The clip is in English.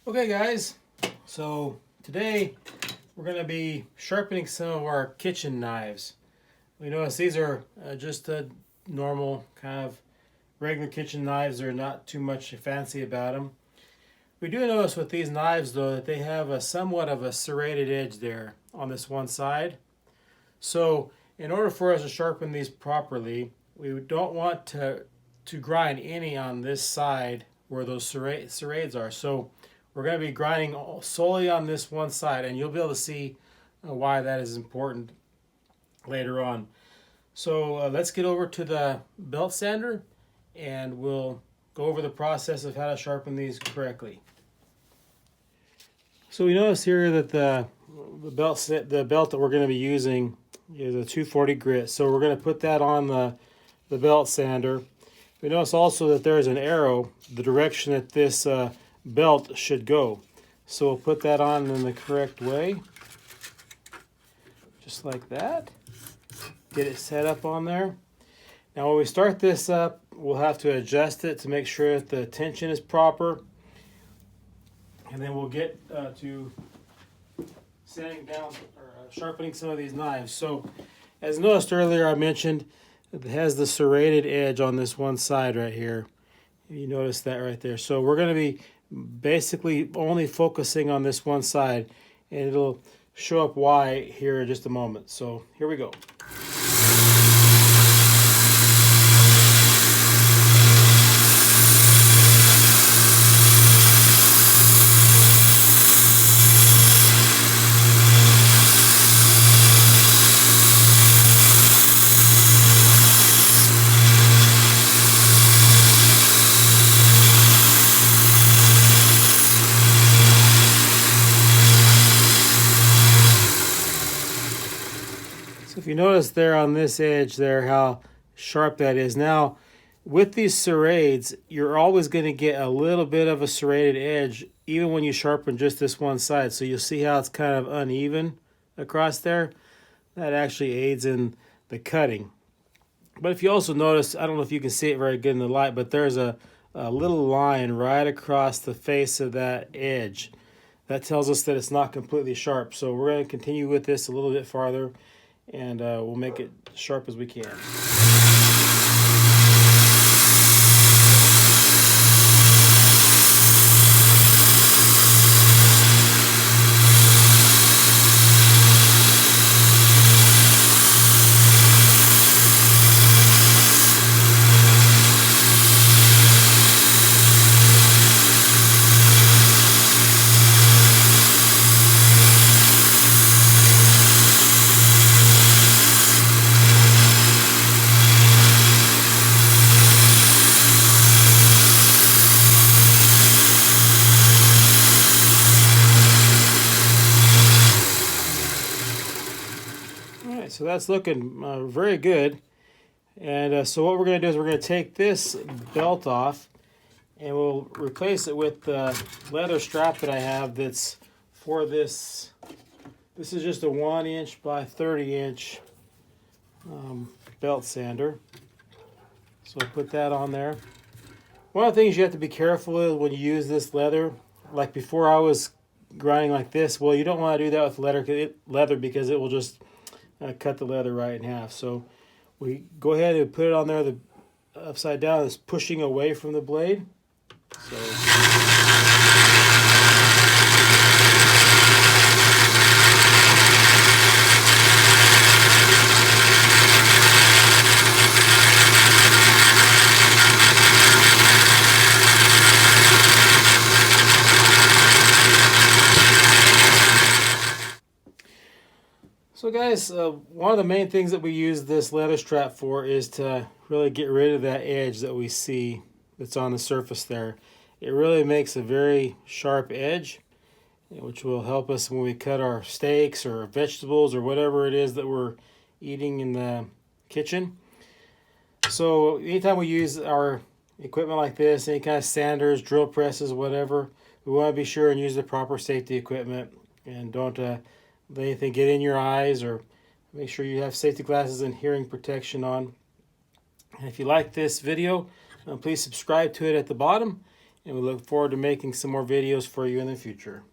Okay guys, so today we're going to be sharpening some of our kitchen knives. We notice these are just normal kind of regular kitchen knives. They're not too much fancy about them. We do notice with these knives though that they have a somewhat of a serrated edge there on this one side. So in order for us to sharpen these properly, we don't want to grind any on this side where those serrades are. So we're going to be grinding solely on this one side, and you'll be able to see why that is important later on. So let's get over to the belt sander and we'll go over the process of how to sharpen these correctly. So we notice here that the belt that we're going to be using is a 240 grit. So we're going to put that on the belt sander. We notice also that there's an arrow, the direction that this belt should go. So we'll put that on in the correct way, just like that. Get it set up on there. Now when we start this up, we'll have to adjust it to make sure that the tension is proper. And then we'll get to sanding down or sharpening some of these knives. So as noticed earlier, I mentioned it has the serrated edge on this one side right here. You notice that right there. So we're going to be basically only focusing on this one side, and it'll show up why here in just a moment. So here we go. If you notice there on this edge there how sharp that is. Now with these serrades, you're always going to get a little bit of a serrated edge even when you sharpen just this one side. So you'll see how it's kind of uneven across there. That actually aids in the cutting. But if you also notice, I don't know if you can see it very good in the light, but there's a little line right across the face of that edge. That tells us that it's not completely sharp. So we're going to continue with this a little bit farther, and we'll make it sharp as we can. So that's looking very good. And so what we're going to do is we're going to take this belt off and we'll replace it with the leather strap that I have that's for this. This is just a 1" by 30" belt sander. So I'll put that on there. One of the things you have to be careful with when you use this leather, like before I was grinding like this, well, you don't want to do that with leather because it will just cut the leather right in half. So we go ahead and put it on there the upside down. It's pushing away from the blade. So So guys, one of the main things that we use this leather strap for is to really get rid of that edge that we see that's on the surface there. It really makes a very sharp edge, which will help us when we cut our steaks or vegetables or whatever it is that we're eating in the kitchen. So anytime we use our equipment like this, any kind of sanders, drill presses, whatever, we want to be sure and use the proper safety equipment and don't let anything get in your eyes, or make sure you have safety glasses and hearing protection on. And if you like this video, please subscribe to it at the bottom and we look forward to making some more videos for you in the future.